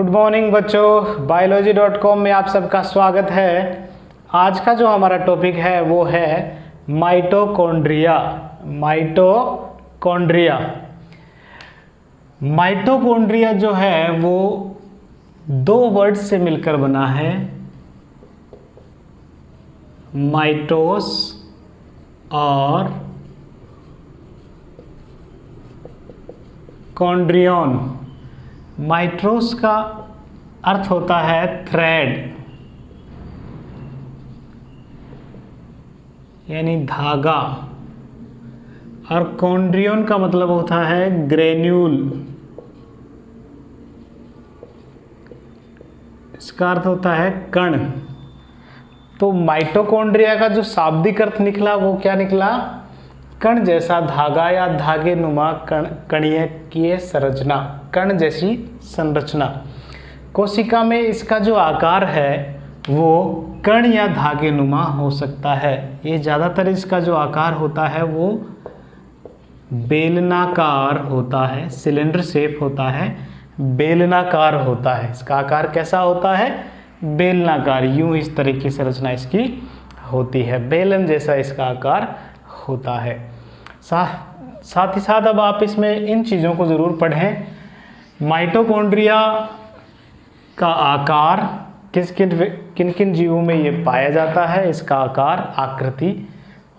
Good morning बच्चों, biology.com में आप सबका स्वागत है। आज का जो हमारा टॉपिक है वो है माइटोकॉन्ड्रिया। माइटोकॉन्ड्रिया जो है वो दो वर्ड से मिलकर बना है, माइटोस और कॉन्ड्रियन। माइटोस का अर्थ होता है थ्रेड यानी धागा, और कॉन्ड्रियन का मतलब होता है ग्रेन्यूल। इसका अर्थ होता है कण। तो माइटोकॉन्ड्रिया का जो शाब्दिक अर्थ निकला वो क्या निकला? कण जैसा धागा या धागे नुमा कणीय संरचना, कण जैसी संरचना। कोशिका में इसका जो आकार है वो कण या धागे नुमा हो सकता है। ये ज़्यादातर इसका जो आकार होता है वो बेलनाकार होता है, सिलेंडर शेप होता है, बेलनाकार होता है। इसका आकार कैसा होता है? बेलनाकार। यूं इस तरह की संरचना इसकी होती है, बेलन जैसा इसका आकार होता है। साथ ही साथ अब आप इसमें इन चीज़ों को ज़रूर पढ़ें। माइटोकॉन्ड्रिया का आकार किन किन जीवों में ये पाया जाता है, इसका आकार, आकृति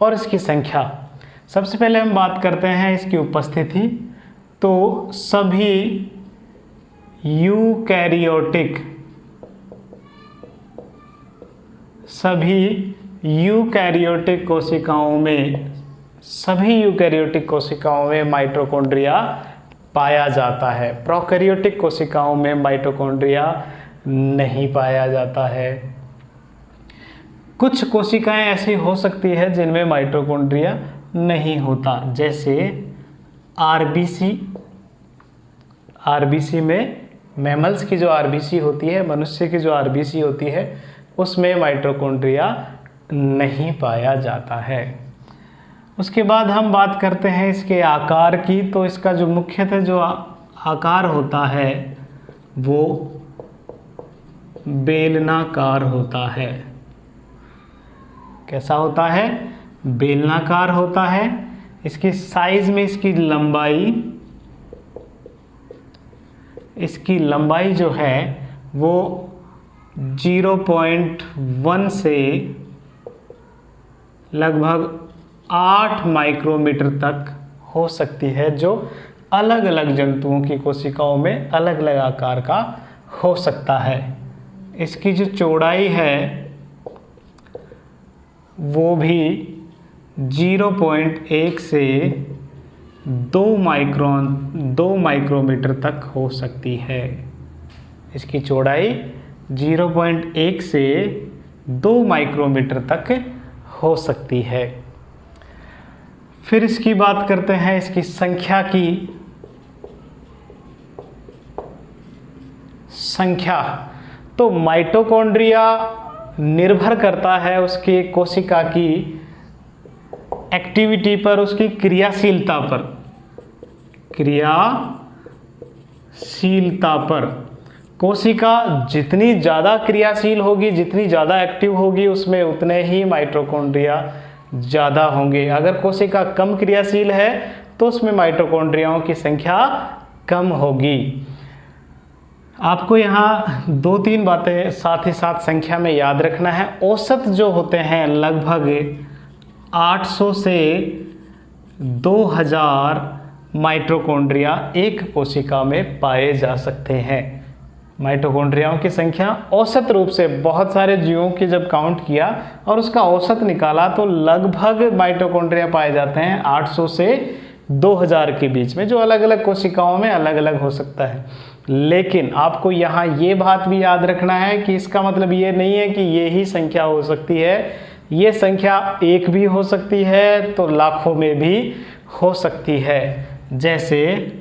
और इसकी संख्या। सबसे पहले हम बात करते हैं इसकी उपस्थिति। तो सभी यूकैरियोटिक कोशिकाओं में माइटोकॉन्ड्रिया पाया जाता है। प्रोकैरियोटिक कोशिकाओं में माइटोकॉन्ड्रिया नहीं पाया जाता है। कुछ कोशिकाएं ऐसी हो सकती है जिनमें माइटोकॉन्ड्रिया नहीं होता, जैसे आरबीसी में, मैमल्स की जो आरबीसी होती है, मनुष्य की जो आरबीसी होती है, उसमें माइटोकॉन्ड्रिया नहीं पाया जाता है। उसके बाद हम बात करते हैं इसके आकार की। तो इसका जो मुख्यतः जो आकार होता है वो बेलनाकार होता है। कैसा होता है? बेलनाकार होता है। इसकी साइज में इसकी लंबाई जो है वो 0.1 से लगभग 8 माइक्रोमीटर तक हो सकती है, जो अलग अलग जंतुओं की कोशिकाओं में अलग अलग आकार का हो सकता है। इसकी जो चौड़ाई है वो भी 0.1 से 2 माइक्रोमीटर तक हो सकती है। इसकी चौड़ाई 0.1 से 2 माइक्रोमीटर तक हो सकती है। फिर इसकी बात करते हैं इसकी संख्या की। तो माइटोकॉन्ड्रिया निर्भर करता है उसके कोशिका की एक्टिविटी पर, उसकी क्रियाशीलता पर। कोशिका जितनी ज़्यादा क्रियाशील होगी, जितनी ज़्यादा एक्टिव होगी, उसमें उतने ही माइटोकॉन्ड्रिया ज़्यादा होंगे। अगर कोशिका कम क्रियाशील है तो उसमें माइटोकॉन्ड्रियाओं की संख्या कम होगी। आपको यहाँ 2-3 बातें साथ ही साथ संख्या में याद रखना है। औसत जो होते हैं लगभग 800 से 2000 माइटोकॉन्ड्रिया एक कोशिका में पाए जा सकते हैं। माइटोकॉन्ड्रियाओं की संख्या औसत रूप से, बहुत सारे जीवों की जब काउंट किया और उसका औसत निकाला तो लगभग माइटोकॉन्ड्रिया पाए जाते हैं 800 से 2000 के बीच में, जो अलग अलग कोशिकाओं में अलग अलग हो सकता है। लेकिन आपको यहाँ ये बात भी याद रखना है कि इसका मतलब ये नहीं है कि ये ही संख्या हो सकती है। ये संख्या एक भी हो सकती है तो लाखों में भी हो सकती है। जैसे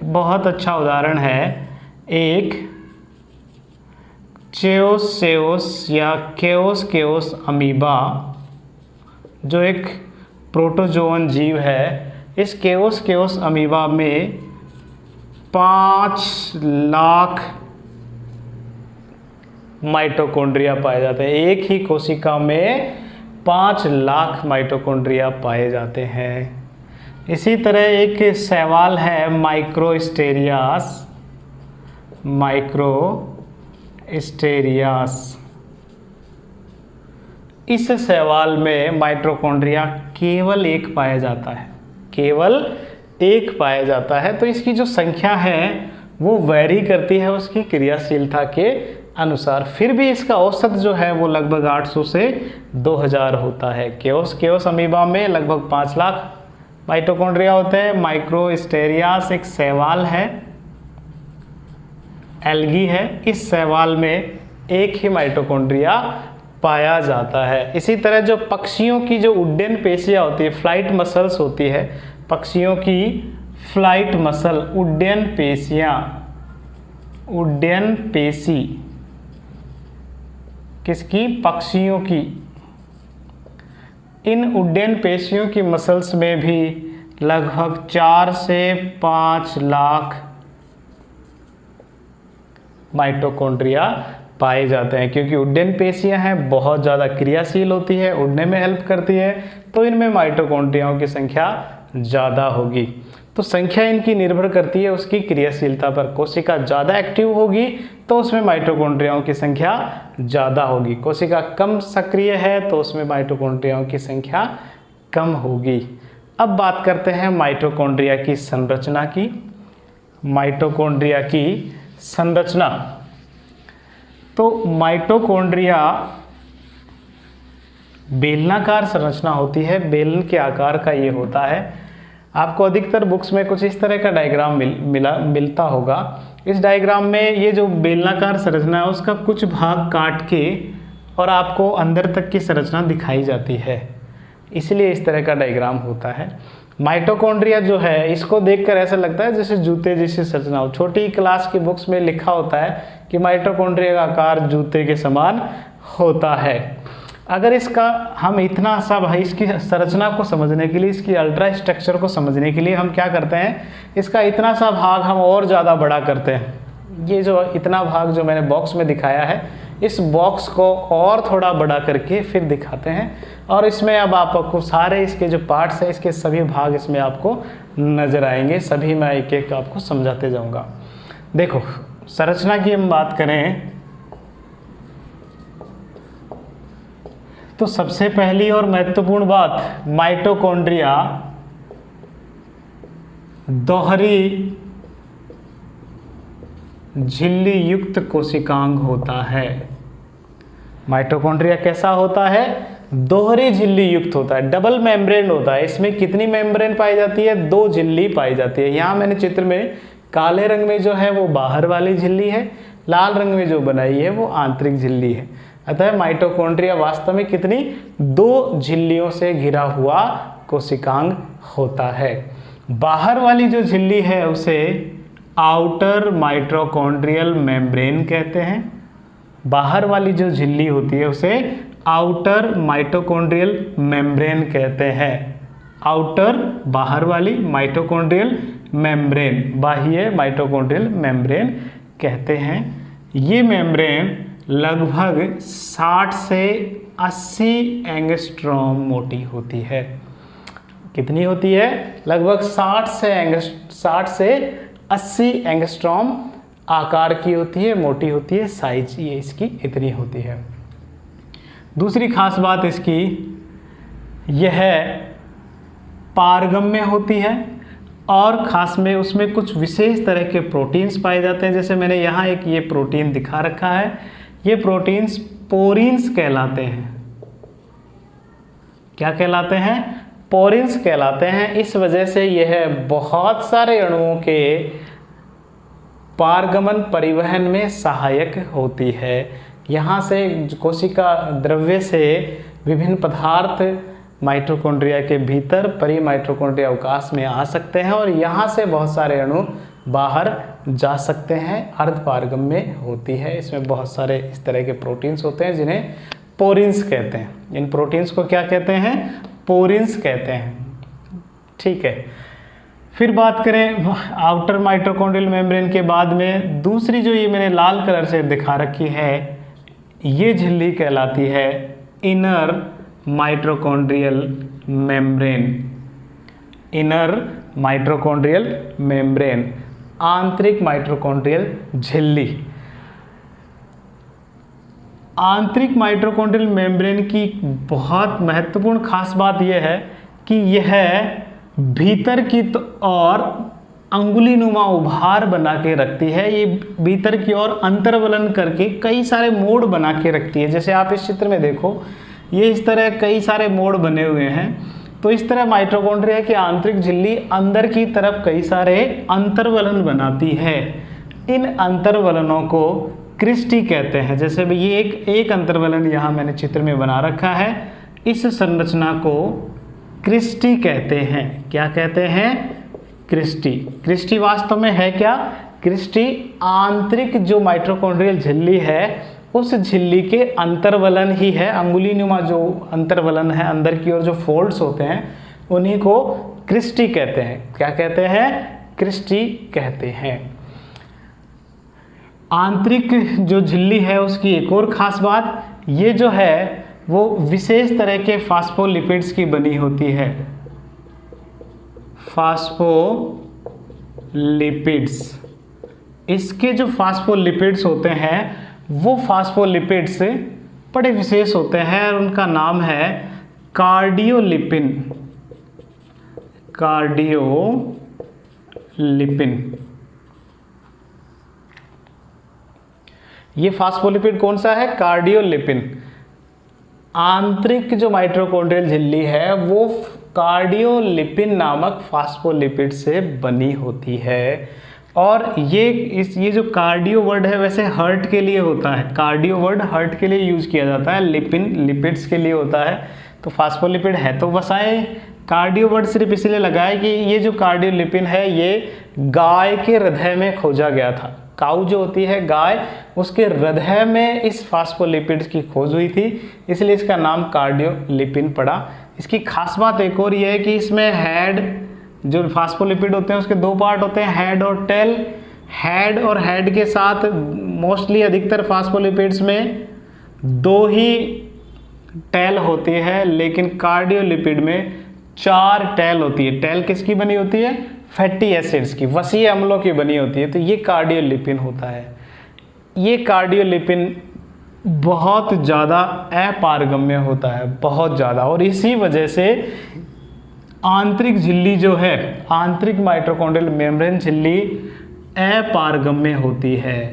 बहुत अच्छा उदाहरण है एक चेओस या केओस अमीबा, जो एक प्रोटोजोअन जीव है। इस केओस अमीबा में 5 लाख माइटोकॉन्ड्रिया पाए जाते हैं। एक ही कोशिका में 5 लाख माइटोकॉन्ड्रिया पाए जाते हैं। इसी तरह एक सवाल है माइक्रोस्टेरियास। इस सवाल में माइटोकॉन्ड्रिया केवल एक पाया जाता है, केवल एक पाया जाता है। तो इसकी जो संख्या है वो वैरी करती है उसकी क्रियाशीलता के अनुसार। फिर भी इसका औसत जो है वो लगभग 800 से 2000 होता है। केओस अमीबा में लगभग 5 लाख माइटोकॉन्ड्रिया होते हैं। माइक्रोस्टेरियास एक शैवाल है, एल्गी है। इस शैवाल में एक ही माइटोकॉन्ड्रिया पाया जाता है। इसी तरह जो पक्षियों की जो उड्डयन पेशियाँ होती है, फ्लाइट मसल्स होती है, पक्षियों की फ्लाइट मसल, उड्डयन पेशी किसकी? पक्षियों की। इन उड्डयन पेशियों की मसल्स में भी लगभग 4 से 5 लाख माइटोकॉन्ड्रिया पाए जाते हैं। क्योंकि उड्डयन पेशियां हैं, बहुत ज़्यादा क्रियाशील होती है, उड़ने में हेल्प करती है, तो इनमें माइटोकॉन्ड्रियाओं की संख्या ज़्यादा होगी। तो संख्या इनकी निर्भर करती है उसकी क्रियाशीलता पर। कोशिका ज़्यादा एक्टिव होगी तो उसमें माइटोकॉन्ड्रियाओं की संख्या ज़्यादा होगी। कोशिका कम सक्रिय है तो उसमें माइटोकॉन्ड्रियाओं की संख्या कम होगी। अब बात करते हैं माइटोकॉन्ड्रिया की संरचना की। माइटोकॉन्ड्रिया की संरचना, तो माइटोकॉन्ड्रिया बेलनाकार संरचना होती है, बेलन के आकार का ये होता है। आपको अधिकतर बुक्स में कुछ इस तरह का डायग्राम मिलता होगा। इस डायग्राम में ये जो बेलनाकार संरचना है उसका कुछ भाग काट के और आपको अंदर तक की संरचना दिखाई जाती है, इसलिए इस तरह का डायग्राम होता है। माइटोकॉन्ड्रिया जो है इसको देखकर ऐसा लगता है जैसे जूते जैसी संरचना हो। छोटी क्लास की बुक्स में लिखा होता है कि माइटोकॉन्ड्रिया का आकार जूते के समान होता है। अगर इसका हम इतना सा भाई इसकी संरचना को समझने के लिए, इसकी अल्ट्रा स्ट्रक्चर को समझने के लिए हम क्या करते हैं, इसका इतना सा भाग हम और ज़्यादा बड़ा करते हैं। ये जो इतना भाग जो मैंने बॉक्स में दिखाया है, इस बॉक्स को और थोड़ा बड़ा करके फिर दिखाते हैं और इसमें अब आपको सारे इसके जो पार्ट्स हैं, इसके सभी भाग इसमें आपको नज़र आएंगे। सभी मैं एक एक आपको समझाते जाऊँगा। देखो, संरचना की हम बात करें तो सबसे पहली और महत्वपूर्ण बात, माइटोकॉन्ड्रिया दोहरी झिल्ली युक्त कोशिकांग होता है। माइटोकॉन्ड्रिया कैसा होता है? दोहरी झिल्ली युक्त होता है, डबल मेम्ब्रेन होता है। इसमें कितनी मेम्ब्रेन पाई जाती है? 2 झिल्ली पाई जाती है। यहाँ मैंने चित्र में काले रंग में जो है वो बाहर वाली झिल्ली है, लाल रंग में जो बनाई है वो आंतरिक झिल्ली है। अतः माइटोकॉन्ड्रिया वास्तव में कितनी? 2 झिल्लियों से घिरा हुआ कोशिकांग होता है। बाहर वाली जो झिल्ली है उसे आउटर माइटोकॉन्ड्रियल मेम्ब्रेन कहते हैं। बाहर वाली जो झिल्ली होती है उसे आउटर माइटोकॉन्ड्रियल मेम्ब्रेन कहते हैं। आउटर बाहर वाली, माइटोकॉन्ड्रियल मेम्ब्रेन बाह्य माइटोकॉन्ड्रियल मेम्ब्रेन कहते हैं। ये मेम्ब्रेन लगभग 60 से 80 एंगस्ट्रॉम मोटी होती है। कितनी होती है? लगभग 60 से 80 एंगस्ट्रॉम आकार की होती है, मोटी होती है, साइज ये इसकी इतनी होती है। दूसरी खास बात इसकी यह पारगम्य होती है और खास में उसमें कुछ विशेष तरह के प्रोटीन्स पाए जाते हैं। जैसे मैंने यहाँ एक ये प्रोटीन दिखा रखा है, ये प्रोटीन्स पोरिन्स कहलाते हैं। क्या कहलाते हैं? पोरिन्स कहलाते हैं। इस वजह से यह बहुत सारे अणुओं के पारगमन परिवहन में सहायक होती है। यहाँ से कोशिका द्रव्य से विभिन्न पदार्थ माइटोकॉन्ड्रिया के भीतर परिमाइटोकॉन्ड्रिया अवकाश में आ सकते हैं और यहाँ से बहुत सारे अणु बाहर जा सकते हैं। अर्धपारगम्य होती है। इसमें बहुत सारे इस तरह के प्रोटीन्स होते हैं जिन्हें पोरिन्स कहते हैं। इन प्रोटीन्स को क्या कहते हैं? पोरिन्स कहते हैं। ठीक है, फिर बात करें आउटर माइटोकॉन्ड्रियल मेम्ब्रेन के बाद में दूसरी जो ये मैंने लाल कलर से दिखा रखी है, ये झिल्ली कहलाती है inner mitochondrial membrane. Inner mitochondrial membrane, आंतरिक माइटोकॉन्ड्रियल झिल्ली। आंतरिक माइटोकॉन्ड्रियल मेम्ब्रेन की बहुत महत्वपूर्ण खास बात यह है कि यह भीतर की ओर अंगुली नुमा उभार बना के रखती है। ये भीतर की ओर अंतर्वलन करके कई सारे मोड़ बना के रखती है। जैसे आप इस चित्र में देखो, ये इस तरह कई सारे मोड़ बने हुए हैं। तो इस तरह माइटोकॉन्ड्रिया की आंतरिक झिल्ली अंदर की तरफ कई सारे अंतर्वलन बनाती है। इन अंतर्वलनों को क्रिस्टी कहते हैं। जैसे भी ये एक अंतर्वलन यहाँ मैंने चित्र में बना रखा है, इस संरचना को क्रिस्टी कहते हैं। क्या कहते हैं? क्रिस्टी। क्रिस्टी वास्तव में है क्या? क्रिस्टी आंतरिक जो माइटोकॉन्ड्रियल झिल्ली है उस झिल्ली के अंतर्वलन ही है। अंगुली नुमा जो अंतर्वलन है, अंदर की ओर जो फोल्ड्स होते हैं, उन्हीं को क्रिस्टी कहते हैं। क्या कहते हैं? क्रिस्टी कहते हैं। आंतरिक जो झिल्ली है उसकी एक और ख़ास बात, ये जो है वो विशेष तरह के फास्फोलिपिड्स की बनी होती है। फास्फोलिपिड्स, इसके जो फास्फोलिपिड्स होते हैं वो फास्फोलिपिड्स बड़े विशेष होते हैं और उनका नाम है कार्डियोलिपिन। कार्डियोलिपिन। ये फास्फोलिपिड कौन सा है? कार्डियोलिपिन। आंतरिक जो माइटोकॉन्ड्रियल झिल्ली है वो कार्डियोलिपिन नामक फास्फोलिपिड से बनी होती है। और ये जो कार्डियो वर्ड है वैसे हार्ट के लिए होता है। कार्डियो वर्ड हार्ट के लिए यूज किया जाता है, लिपिन लिपिड्स के लिए होता है। तो फास्फोलिपिड है तो बसाएं, कार्डियो वर्ड सिर्फ इसलिए लगाए कि ये जो कार्डियोलिपिन है ये गाय के हृदय में खोजा गया था। काऊ जो होती है गाय, उसके हृदय में इस फास्फोलिपिड्स की खोज हुई थी, इसलिए इसका नाम कार्डियोलिपिन पड़ा। इसकी खास बात एक और ये है कि इसमें हेड, जो फास्फोलिपिड होते हैं उसके दो पार्ट होते हैं, हेड और टेल। हेड और हेड के साथ मोस्टली अधिकतर फास्फोलिपिड्स में दो ही टेल होती है, लेकिन कार्डियोलिपिड में 4 टेल होती है। टेल किसकी बनी होती है? फैटी एसिड्स की, वसीय अम्लों की बनी होती है। तो ये कार्डियोलिपिन होता है। ये कार्डियोलिपिन बहुत ज़्यादा अपारगम्य होता है, बहुत ज़्यादा, और इसी वजह से आंतरिक झिल्ली जो है, आंतरिक माइटोकॉन्ड्रियल मेम्ब्रेन झिल्ली अपारगम्य होती है।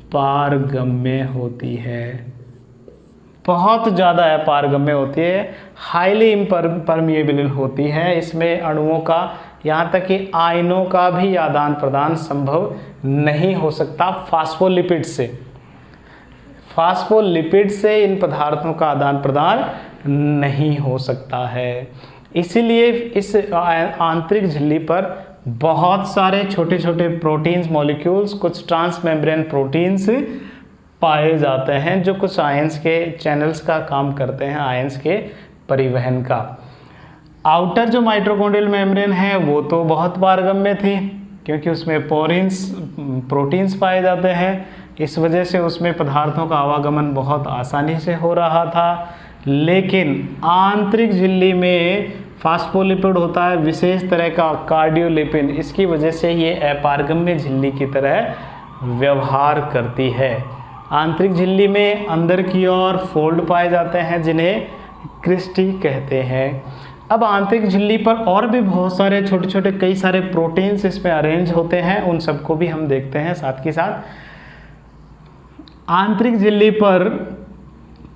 अपारगम्य होती है, बहुत ज़्यादा अपारगम्य होती है, हाईली इम्परमिएबल होती है। इसमें अणुओं का, यहाँ तक कि आयनों का भी आदान प्रदान संभव नहीं हो सकता फास्फोलिपिड से। फास्फोलिपिड से इन पदार्थों का आदान प्रदान नहीं हो सकता है। इसीलिए इस आंतरिक झिल्ली पर बहुत सारे छोटे छोटे प्रोटीन्स मॉलिक्यूल्स, कुछ ट्रांसमेम्ब्रेन प्रोटीन्स पाए जाते हैं जो कुछ आयंस के चैनल्स का काम करते हैं, आयंस के परिवहन का। आउटर जो माइटोकॉन्ड्रियल मेम्ब्रेन है वो तो बहुत पारगम्य थी, क्योंकि उसमें प्रोटीन्स पाए जाते हैं। इस वजह से उसमें पदार्थों का आवागमन बहुत आसानी से हो रहा था। लेकिन आंतरिक झिल्ली में फास्फोलिपिड होता है विशेष तरह का कार्डियोलिपिन, इसकी वजह से ये अपारगम्य झिल्ली की तरह व्यवहार करती है। आंतरिक झिल्ली में अंदर की ओर फोल्ड पाए जाते हैं जिन्हें क्रिस्टी कहते हैं। अब आंतरिक झिल्ली पर और भी बहुत सारे छोटे छोटे कई सारे प्रोटीन्स इसमें अरेंज होते हैं, उन सबको भी हम देखते हैं साथ के साथ। आंतरिक झिल्ली पर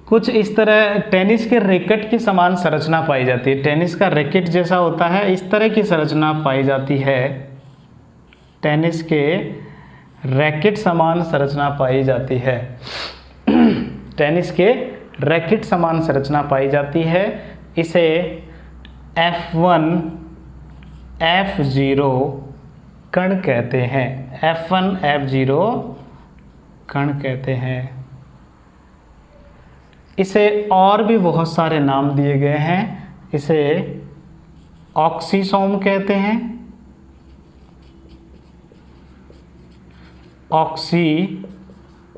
कुछ इस तरह टेनिस के रैकेट की समान संरचना पाई जाती है। टेनिस का रैकेट जैसा होता है, इस तरह की संरचना पाई जाती है। टेनिस के रैकेट समान संरचना पाई जाती है। टेनिस के रैकेट समान संरचना पाई जाती है। इसे F1 F0 कण कहते हैं। F1 F0 कण कहते हैं। इसे और भी बहुत सारे नाम दिए गए हैं। इसे ऑक्सीसोम कहते हैं,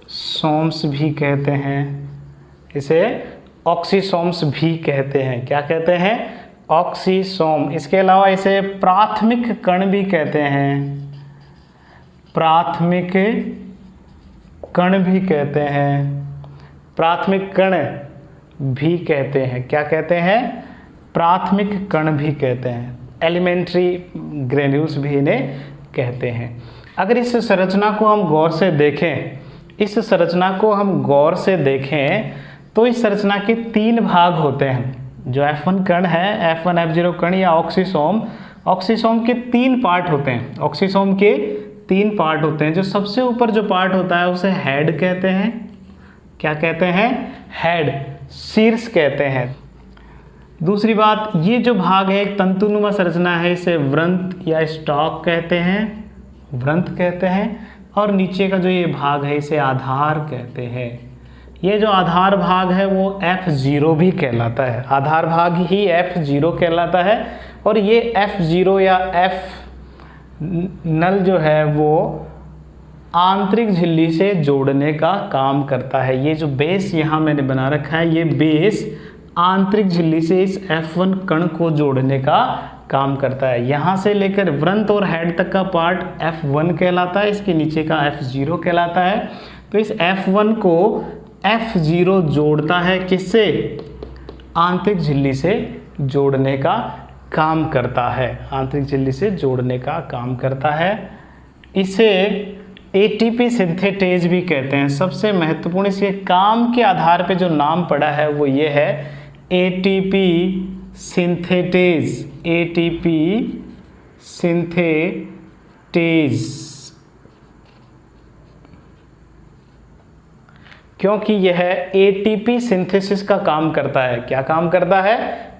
सोम्स भी कहते हैं, इसे ऑक्सीसोम्स भी कहते हैं। क्या कहते हैं? ऑक्सीसोम। इसके अलावा इसे प्राथमिक कण भी कहते हैं, प्राथमिक कण भी कहते हैं, प्राथमिक कण भी कहते हैं। क्या कहते हैं? प्राथमिक कण भी कहते हैं। एलिमेंट्री ग्रेन्यूल्स भी इन्हें कहते हैं। अगर इस संरचना को हम गौर से देखें, इस संरचना को हम गौर से देखें तो इस संरचना के 3 भाग होते हैं। जो F1 कण है, F1 F0 कण या ऑक्सीसोम, ऑक्सीसोम के 3 पार्ट होते हैं। ऑक्सीसोम के 3 पार्ट होते हैं। जो सबसे ऊपर जो पार्ट होता है उसे हेड कहते हैं। क्या कहते हैं? हेड, शीर्ष कहते हैं। दूसरी बात, ये जो भाग है एक तंतुनुमा संरचना है, इसे वृंत या स्टॉक कहते हैं, वृंत कहते हैं। और नीचे का जो ये भाग है इसे आधार कहते हैं। ये जो आधार भाग है वो F0 भी कहलाता है, आधार भाग ही F0 कहलाता है। और ये F0 या F नल जो है वो आंतरिक झिल्ली से जोड़ने का काम करता है। ये जो बेस यहाँ मैंने बना रखा है, ये बेस आंतरिक झिल्ली से इस F1 कण को जोड़ने का काम करता है। यहाँ से लेकर वृंत और हेड तक का पार्ट F1 कहलाता है, इसके नीचे का F0 कहलाता है। तो इस F1 को F0 जोड़ता है, किससे? आंतरिक झिल्ली से जोड़ने का काम करता है, आंतरिक झिल्ली से जोड़ने का काम करता है। इसे ATP सिंथेटेज भी कहते हैं। सबसे महत्वपूर्ण इसके काम के आधार पे जो नाम पड़ा है वो ये है ATP सिंथेटेज, ATP सिंथेटेज, क्योंकि यह ATP सिंथेसिस का काम करता है। क्या काम करता है?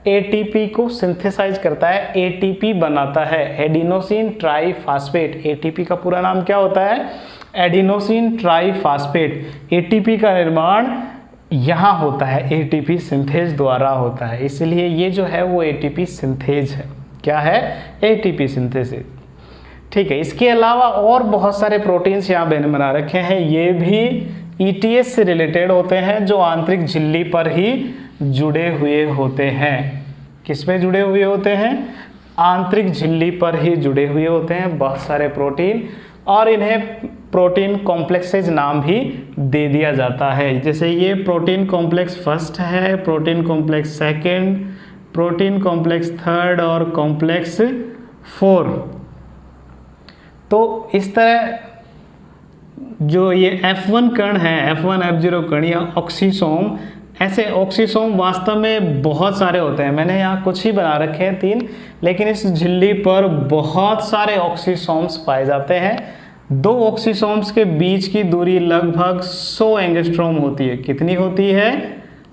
ATP को सिंथेसाइज करता है, ATP बनाता है, एडिनोसिन ट्राईफास्फेट। ATP का पूरा नाम क्या होता है? Adenosine triphosphate. ATP का निर्माण यहाँ होता है, ATP सिंथेज द्वारा होता है, इसलिए ये जो है वो ATP सिंथेज है। क्या है? ATP synthesis. ठीक है। इसके अलावा और बहुत सारे प्रोटीन्स यहाँ मैंने बना रखे हैं, ये भी ETS से रिलेटेड होते हैं, जो आंतरिक झिल्ली पर ही जुड़े हुए होते हैं। किस पे जुड़े हुए होते हैं? आंतरिक झिल्ली पर ही जुड़े हुए होते हैं बहुत सारे प्रोटीन, और इन्हें प्रोटीन कॉम्प्लेक्सेज नाम भी दे दिया जाता है। जैसे ये प्रोटीन कॉम्प्लेक्स फर्स्ट है, protein complex second, protein complex third और कॉम्प्लेक्स 4। तो इस तरह जो ये F1 कण है, F1 F0 कण या ऑक्सीसोम, ऐसे ऑक्सीसोम वास्तव में बहुत सारे होते हैं। मैंने यहाँ कुछ ही बना रखे हैं 3, लेकिन इस झिल्ली पर बहुत सारे ऑक्सीसोम्स पाए जाते हैं। 2 ऑक्सीसोम्स के बीच की दूरी लगभग 100 एंगस्ट्रॉम होती है। कितनी होती है?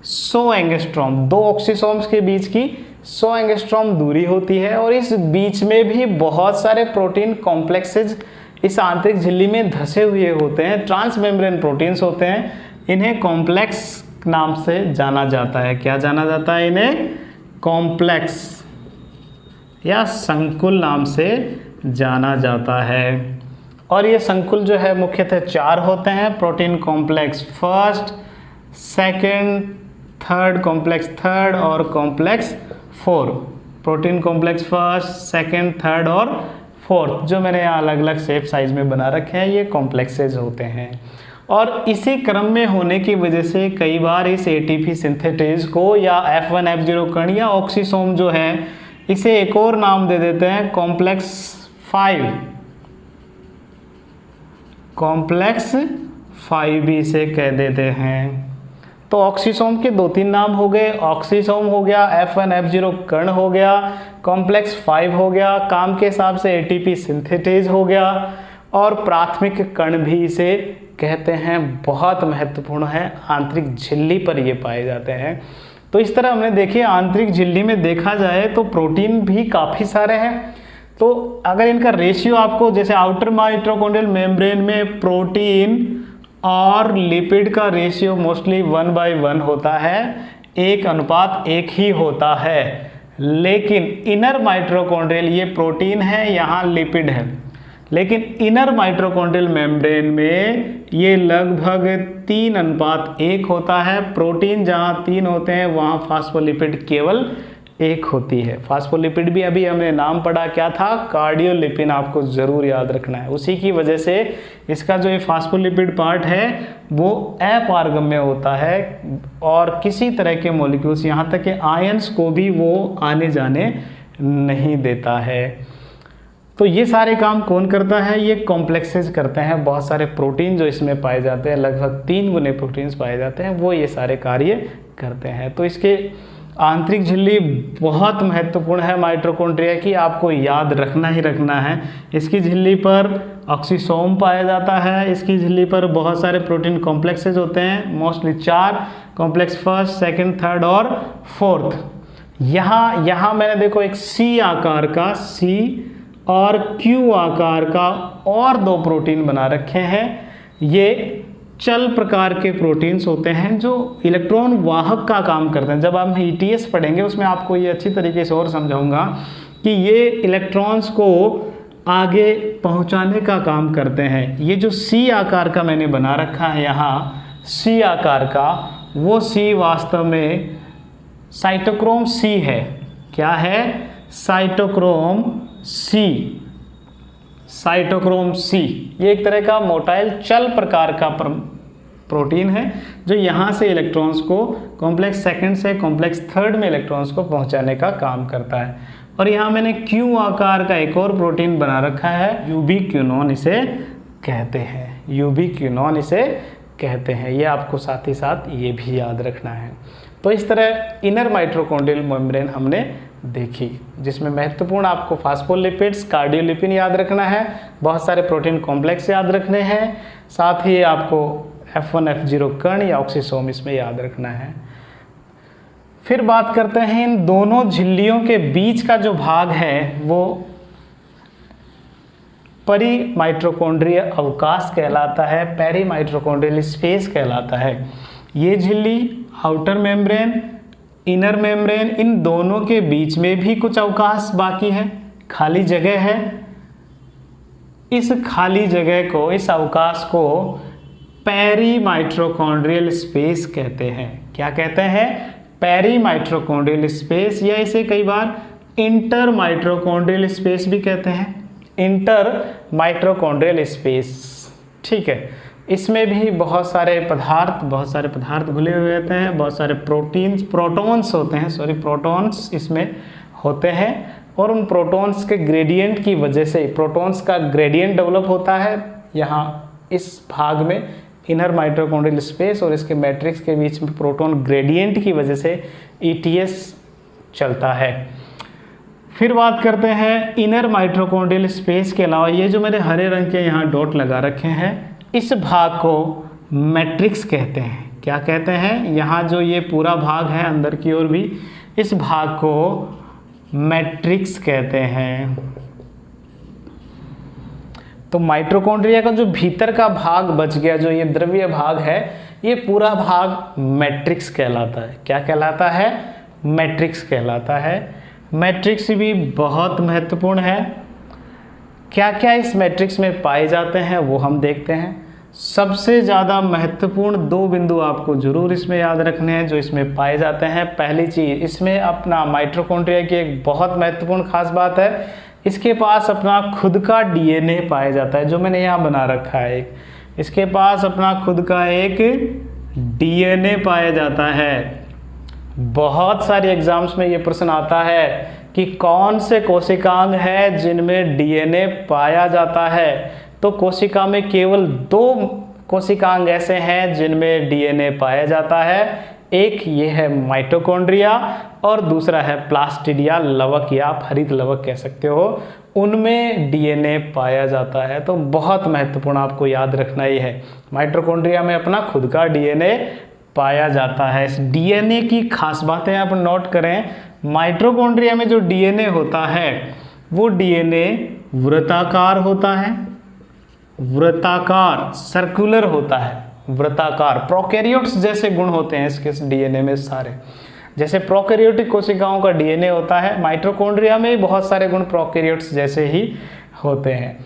100 एंगस्ट्रॉम। 2 ऑक्सीसोम्स के बीच की 100 एंगस्ट्रॉम दूरी होती है, और इस बीच में भी बहुत सारे प्रोटीन कॉम्प्लेक्सेज इस आंतरिक झिल्ली में धसे हुए होते हैं, ट्रांसमेम्ब्रेन प्रोटीन्स होते हैं। इन्हें कॉम्प्लेक्स नाम से जाना जाता है। क्या जाना जाता है इन्हें? कॉम्प्लेक्स या संकुल नाम से जाना जाता है। और ये संकुल जो है मुख्यतः 4 होते हैं। Protein complex first, second, third, complex third और complex 4। Protein complex first, second, third और फोर्थ, जो मैंने यहाँ अलग अलग शेप साइज में बना रखे हैं, ये कॉम्प्लेक्सेज होते हैं। और इसी क्रम में होने की वजह से कई बार इस ATP सिंथेटेज को या F1 F0 कण या ऑक्सीसोम जो है, इसे एक और नाम दे देते हैं कॉम्प्लेक्स 5, कॉम्प्लेक्स 5 भी इसे कह देते हैं। तो ऑक्सीसोम के 2-3 नाम हो गए। ऑक्सीसोम हो गया, F1 F0 कण हो गया, कॉम्प्लेक्स 5 हो गया, काम के हिसाब से ATP सिंथेटेज हो गया, और प्राथमिक कण भी इसे कहते हैं। बहुत महत्वपूर्ण है, आंतरिक झिल्ली पर ये पाए जाते हैं। तो इस तरह हमने देखिए आंतरिक झिल्ली में देखा जाए तो प्रोटीन भी काफ़ी सारे हैं। तो अगर इनका रेशियो आपको, जैसे आउटर माइटोकॉन्ड्रियल मेम्ब्रेन में प्रोटीन और लिपिड का रेशियो मोस्टली 1/1 होता है, 1:1 ही होता है। लेकिन इनर माइटोकॉन्ड्रियल, ये प्रोटीन है, यहाँ लिपिड है, लेकिन इनर माइटोकॉन्ड्रियल मेम्ब्रेन में ये लगभग 3:1 होता है। प्रोटीन जहाँ 3 होते हैं वहाँ फास्फोलिपिड केवल 1 होती है। फास्फोलिपिड भी अभी हमने नाम पढ़ा क्या था, कार्डियोलिपिन, आपको ज़रूर याद रखना है। उसी की वजह से इसका जो ये फास्फोलिपिड पार्ट है वो अपारगम्य होता है और किसी तरह के मॉलिक्यूल्स यहाँ तक कि आयंस को भी वो आने जाने नहीं देता है। तो ये सारे काम कौन करता है, ये कॉम्प्लेक्सेस करते हैं। बहुत सारे प्रोटीन जो इसमें पाए जाते हैं, लगभग 3 गुने प्रोटीन्स पाए जाते हैं, वो ये सारे कार्य करते हैं। तो इसके आंतरिक झिल्ली बहुत महत्वपूर्ण है माइटोकॉन्ड्रिया की, आपको याद रखना ही रखना है। इसकी झिल्ली पर ऑक्सीसोम पाया जाता है। इसकी झिल्ली पर बहुत सारे प्रोटीन कॉम्प्लेक्सेस होते हैं, mostly 4 complex, first, second, third और फोर्थ। यहाँ मैंने देखो एक सी आकार का, सी और क्यू आकार का और 2 प्रोटीन बना रखे हैं। ये चल प्रकार के प्रोटीन्स होते हैं जो इलेक्ट्रॉन वाहक का काम करते हैं। जब हम ETS पढ़ेंगे उसमें आपको ये अच्छी तरीके से और समझाऊंगा कि ये इलेक्ट्रॉन्स को आगे पहुंचाने का काम करते हैं। ये जो सी आकार का मैंने बना रखा है यहाँ, सी आकार का, वो सी वास्तव में साइटोक्रोम सी है। क्या है, साइटोक्रोम सी, साइटोक्रोम सी। ये एक तरह का मोटाइल चल प्रकार का प्रोटीन है जो यहाँ से इलेक्ट्रॉन्स को कॉम्प्लेक्स सेकंड से कॉम्प्लेक्स थर्ड में इलेक्ट्रॉन्स को पहुँचाने का काम करता है। और यहाँ मैंने क्यू आकार का एक और प्रोटीन बना रखा है, यूबिक्विनोन इसे कहते हैं, यूबिक्विनोन इसे कहते हैं। ये आपको साथ ही साथ ये भी याद रखना है। तो इस तरह इनर माइटोकॉन्ड्रियल मेम्ब्रेन हमने देखी, जिसमें महत्वपूर्ण आपको फास्फोलिपिड्स, कार्डियोलिपिन याद रखना है, बहुत सारे प्रोटीन कॉम्प्लेक्स याद रखने हैं, साथ ही आपको F1, F0 कण या ऑक्सीसोम इसमें याद रखना है। फिर बात करते हैं इन दोनों झिल्लियों के बीच का जो भाग है वो पेरीमाइटोकॉन्ड्रियल अवकाश कहलाता है, पेरीमाइटोकॉन्ड्रियल स्पेस कहलाता है। ये झिल्ली, आउटर मेम्ब्रेन, इनर मेम्ब्रेन, इन दोनों के बीच में भी कुछ अवकाश बाकी है, खाली जगह है। इस खाली जगह को, इस अवकाश को पेरीमाइटोकॉन्ड्रियल स्पेस कहते हैं। क्या कहते हैं, पेरीमाइटोकॉन्ड्रियल स्पेस, या इसे कई बार इंटर माइटोकॉन्ड्रियल स्पेस भी कहते हैं, इंटर माइटोकॉन्ड्रियल स्पेस। ठीक है, इसमें भी बहुत सारे पदार्थ घुले हुए होते हैं, बहुत सारे प्रोटॉन्स होते हैं, प्रोटॉन्स इसमें होते हैं। और उन प्रोटॉन्स के ग्रेडियंट की वजह से, प्रोटॉन्स का ग्रेडियंट डेवलप होता है यहाँ इस भाग में, इनर माइटोकॉन्ड्रियल स्पेस और इसके मैट्रिक्स के बीच में प्रोटॉन ग्रेडियंट की वजह से ETS चलता है। फिर बात करते हैं इनर माइटोकॉन्ड्रियल स्पेस के अलावा ये जो मेरे हरे रंग के यहाँ डॉट लगा रखे हैं, इस भाग को मैट्रिक्स कहते हैं। क्या कहते हैं, यहाँ जो ये पूरा भाग है अंदर की ओर भी, इस भाग को मैट्रिक्स कहते हैं। तो माइटोकॉन्ड्रिया का जो भीतर का भाग बच गया, जो ये द्रव्य भाग है, ये पूरा भाग मैट्रिक्स कहलाता है। क्या कहलाता है, मैट्रिक्स कहलाता है। मैट्रिक्स भी बहुत महत्वपूर्ण है। क्या क्या इस मैट्रिक्स में पाए जाते हैं वो हम देखते हैं। सबसे ज़्यादा महत्वपूर्ण 2 बिंदु आपको जरूर इसमें याद रखने हैं जो इसमें पाए जाते हैं। पहली चीज़, इसमें अपना माइटोकॉन्ड्रिया की एक बहुत महत्वपूर्ण खास बात है, इसके पास अपना खुद का DNA पाया जाता है, जो मैंने यहाँ बना रखा है। इसके पास अपना खुद का एक DNA पाया जाता है। बहुत सारे एग्जाम्स में ये प्रश्न आता है कि कौन से कोशिकांग है जिनमें DNA पाया जाता है। तो कोशिका में केवल 2 कोशिकांग ऐसे हैं जिनमें DNA पाया जाता है। एक ये है माइटोकॉन्ड्रिया और दूसरा है प्लास्टिडिया, लवक या आप हरित लवक कह सकते हो, उनमें DNA पाया जाता है। तो बहुत महत्वपूर्ण आपको याद रखना ही है, माइटोकॉन्ड्रिया में अपना खुद का DNA पाया जाता है। इस DNA की खास बातें आप नोट करें। माइटोकॉन्ड्रिया में जो DNA होता है वो DNA वृत्ताकार होता है, वृत्ताकार, सर्कुलर होता है, वृत्ताकार। प्रोकैरियोट्स जैसे गुण होते हैं इसके DNA में सारे, जैसे प्रोकैरियोटिक कोशिकाओं का DNA होता है, माइटोकॉन्ड्रिया में बहुत सारे गुण प्रोकैरियोट्स जैसे ही होते हैं।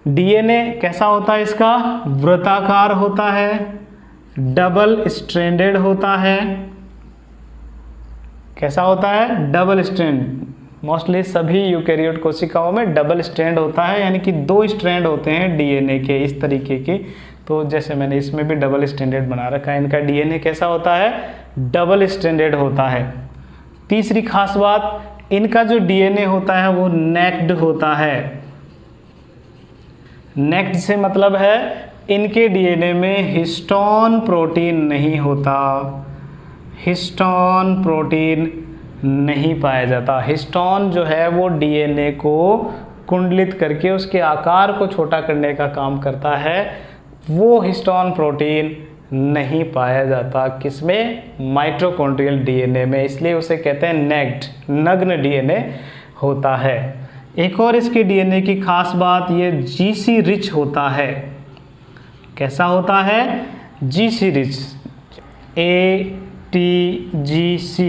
डीएनए कैसा होता है इसका? वृत्ताकार होता है, डबल स्ट्रैंडेड होता है। कैसा होता है? Double strand. मोस्टली सभी यूकेरियोट कोशिकाओं में डबल स्ट्रैंड होता है, यानी कि 2 स्ट्रैंड होते हैं डीएनए के इस तरीके के। तो जैसे मैंने इसमें भी डबल स्ट्रैंडेड बना रखा है। इनका डीएनए कैसा होता है? डबल स्ट्रैंडेड होता है। तीसरी खास बात, इनका जो डीएनए होता है वो नेक्ड होता है। नेक्ड से मतलब है इनके डीएनए में हिस्टोन प्रोटीन नहीं होता, हिस्टोन प्रोटीन नहीं पाया जाता। हिस्टोन जो है वो डीएनए को कुंडलित करके उसके आकार को छोटा करने का काम करता है, वो हिस्टोन प्रोटीन नहीं पाया जाता किसमें? माइटोकॉन्ड्रियल डीएनए में, इसलिए उसे कहते हैं नेक्ड, नग्न डीएनए होता है। एक और इसके डीएनए की खास बात, ये जीसी रिच होता है। कैसा होता है? GC rich, ATGC,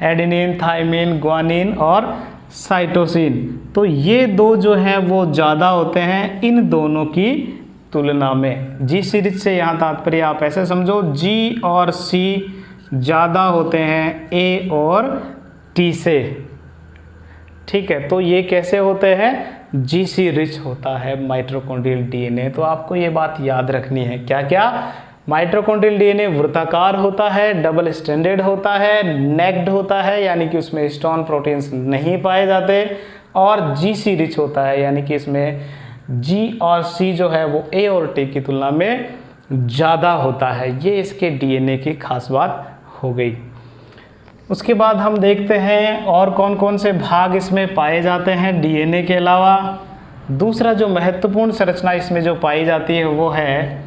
adenine, thymine, guanine और साइटोसिन। तो ये 2 जो हैं वो ज़्यादा होते हैं इन दोनों की तुलना में। जी सीरीज से यहाँ तात्पर्य आप ऐसे समझो, जी और सी ज़्यादा होते हैं ए और टी से। ठीक है, तो ये कैसे होते हैं? जीसी रिच होता है माइटोकॉन्ड्रियल डीएनए। तो आपको ये बात याद रखनी है। क्या क्या? माइटोकॉन्ड्रियल डीएनए वृत्ताकार होता है, डबल स्ट्रैंडेड होता है, नेक्ड होता है यानी कि उसमें हिस्टोन प्रोटीन्स नहीं पाए जाते, और जीसी रिच होता है यानी कि इसमें जी और सी जो है वो ए और टी की तुलना में ज़्यादा होता है। ये इसके डीएनए की खास बात हो गई। उसके बाद हम देखते हैं और कौन कौन से भाग इसमें पाए जाते हैं डीएनए के अलावा। दूसरा जो महत्वपूर्ण संरचना इसमें जो पाई जाती है वो है,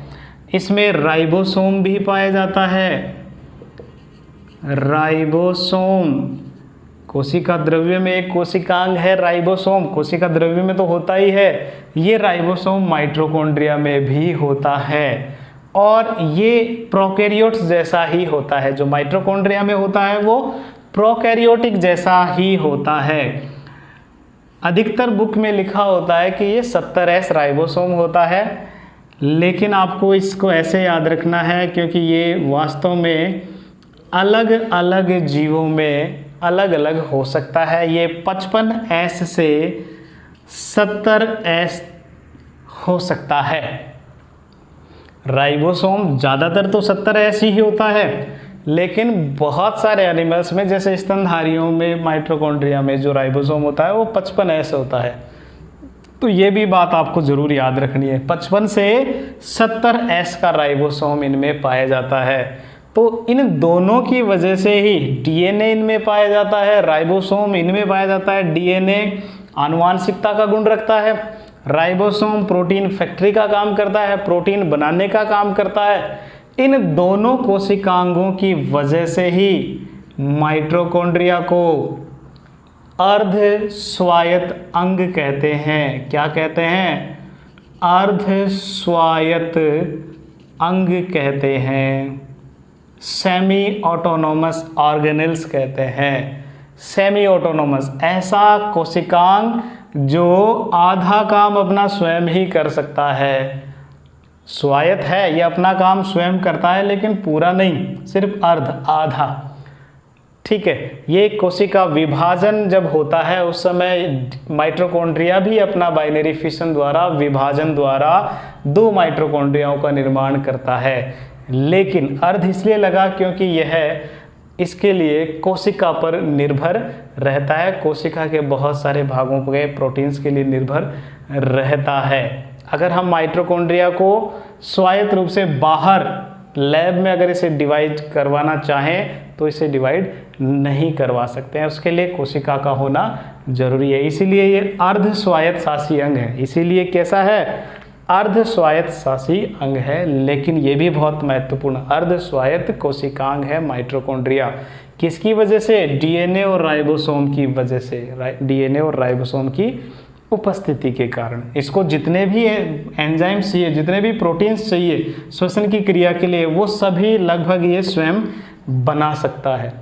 इसमें राइबोसोम भी पाया जाता है। राइबोसोम, कोशिका द्रव्य में एक कोशिकांग है राइबोसोम, कोशिका द्रव्य में तो होता ही है। ये राइबोसोम माइटोकॉन्ड्रिया में भी होता है, और ये प्रोकैरियोट्स जैसा ही होता है। जो माइटोकॉन्ड्रिया में होता है वो प्रोकैरियोटिक जैसा ही होता है। अधिकतर बुक में लिखा होता है कि ये 70S राइबोसोम होता है, लेकिन आपको इसको ऐसे याद रखना है क्योंकि ये वास्तव में अलग अलग जीवों में अलग अलग हो सकता है। ये 55S से 70S हो सकता है। राइबोसोम ज़्यादातर तो 70S ही होता है, लेकिन बहुत सारे एनिमल्स में जैसे स्तनधारियों में माइटोकॉन्ड्रिया में जो राइबोसोम होता है वो 55S होता है। तो ये भी बात आपको ज़रूर याद रखनी है, 55 से 70S का राइबोसोम इनमें पाया जाता है। तो इन दोनों की वजह से ही डीएनए इनमें पाया जाता है, राइबोसोम इनमें पाया जाता है। डीएनए आनुवांशिकता का गुण रखता है, राइबोसोम प्रोटीन फैक्ट्री का काम करता है, प्रोटीन बनाने का काम करता है। इन दोनों कोशिकांगों की वजह से ही माइटोकॉन्ड्रिया को अर्ध स्वायत्त अंग कहते हैं। क्या कहते हैं? अर्ध स्वायत्त अंग कहते हैं, सेमी ऑटोनोमस ऑर्गेनल्स कहते हैं। सेमी ऑटोनोमस, ऐसा कोशिकांग जो आधा काम अपना स्वयं ही कर सकता है। स्वायत्त है, ये अपना काम स्वयं करता है लेकिन पूरा नहीं, सिर्फ अर्ध, आधा। ठीक है, ये कोशिका विभाजन जब होता है उस समय माइटोकॉन्ड्रिया भी अपना बाइनरी फिशन द्वारा, विभाजन द्वारा 2 माइटोकॉन्ड्रियाओं का निर्माण करता है। लेकिन अर्ध इसलिए लगा क्योंकि यह इसके लिए कोशिका पर निर्भर रहता है, कोशिका के बहुत सारे भागों के प्रोटीन्स के लिए निर्भर रहता है। अगर हम माइटोकॉन्ड्रिया को स्वायत्त रूप से बाहर लैब में अगर इसे डिवाइड करवाना चाहें तो इसे डिवाइड नहीं करवा सकते हैं, उसके लिए कोशिका का होना जरूरी है। इसीलिए ये अर्ध स्वायत्त शासी अंग है। इसीलिए कैसा है? अर्ध स्वायत्त शासी अंग है। लेकिन ये भी बहुत महत्वपूर्ण, अर्ध स्वायत्त कोशिकांग है माइटोकॉन्ड्रिया। किसकी वजह से? डीएनए और राइबोसोम की वजह से, डीएनए और राइबोसोम की उपस्थिति के कारण। इसको जितने भी एंजाइम्स चाहिए, जितने भी प्रोटीन्स चाहिए श्वसन की क्रिया के लिए, वो सभी लगभग ये स्वयं बना सकता है।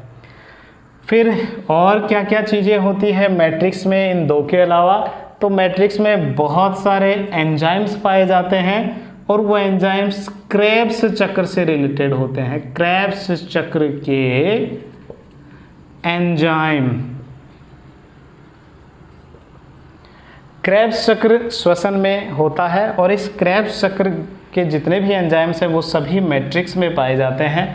फिर और क्या क्या चीज़ें होती है मैट्रिक्स में इन 2 के अलावा? तो मैट्रिक्स में बहुत सारे एंजाइम्स पाए जाते हैं और वो एंजाइम्स क्रेब्स चक्र से रिलेटेड होते हैं। क्रेब्स चक्र के एंजाइम, क्रेब्स चक्र श्वसन में होता है और इस क्रेब्स चक्र के जितने भी एंजाइम्स हैं वो सभी मैट्रिक्स में पाए जाते हैं।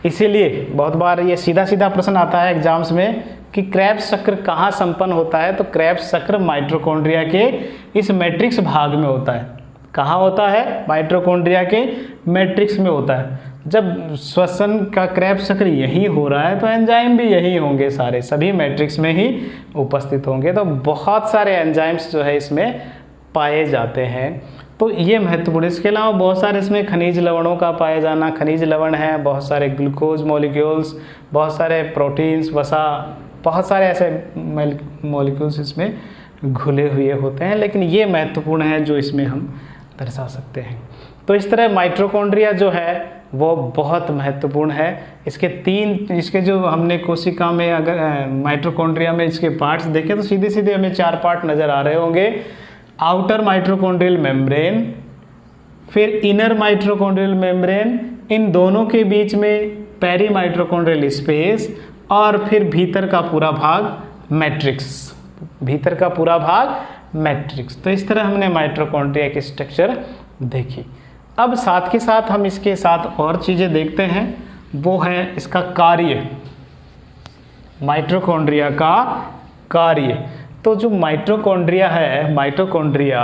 इसीलिए बहुत बार ये सीधा सीधा प्रश्न आता है एग्जाम्स में कि क्रेब्स चक्र कहाँ संपन्न होता है, तो क्रेब्स चक्र माइटोकॉन्ड्रिया के इस मैट्रिक्स भाग में होता है। कहाँ होता है? माइटोकॉन्ड्रिया के मैट्रिक्स में होता है। जब श्वसन का क्रेब्स चक्र यही हो रहा है तो एंजाइम भी यही होंगे, सारे सभी मैट्रिक्स में ही उपस्थित होंगे। तो बहुत सारे एंजाइम्स जो है इसमें पाए जाते हैं, तो ये महत्वपूर्ण। इसके अलावा बहुत सारे इसमें खनिज लवणों का पाया जाना, खनिज लवण है, बहुत सारे ग्लूकोज मॉलिक्यूल्स, बहुत सारे प्रोटीन्स, वसा, बहुत सारे ऐसे मॉलिक्यूल्स इसमें घुले हुए होते हैं, लेकिन ये महत्वपूर्ण है जो इसमें हम दर्शा सकते हैं। तो इस तरह माइटोकॉन्ड्रिया जो है वो बहुत महत्वपूर्ण है। इसके जो हमने कोशिका में अगर माइटोकॉन्ड्रिया में इसके पार्ट्स देखें तो सीधे सीधे हमें 4 पार्ट नज़र आ रहे होंगे। आउटर माइटोकॉन्ड्रियल मेम्ब्रेन, फिर इनर माइटोकॉन्ड्रियल मेम्ब्रेन, इन दोनों के बीच में पेरी माइटोकॉन्ड्रियल स्पेस, और फिर भीतर का पूरा भाग मैट्रिक्स, भीतर का पूरा भाग मैट्रिक्स। तो इस तरह हमने माइटोकॉन्ड्रिया की स्ट्रक्चर देखी। अब साथ के साथ हम इसके साथ और चीज़ें देखते हैं, वो है इसका कार्य, माइटोकॉन्ड्रिया का कार्य। तो जो माइटोकॉन्ड्रिया है, माइटोकॉन्ड्रिया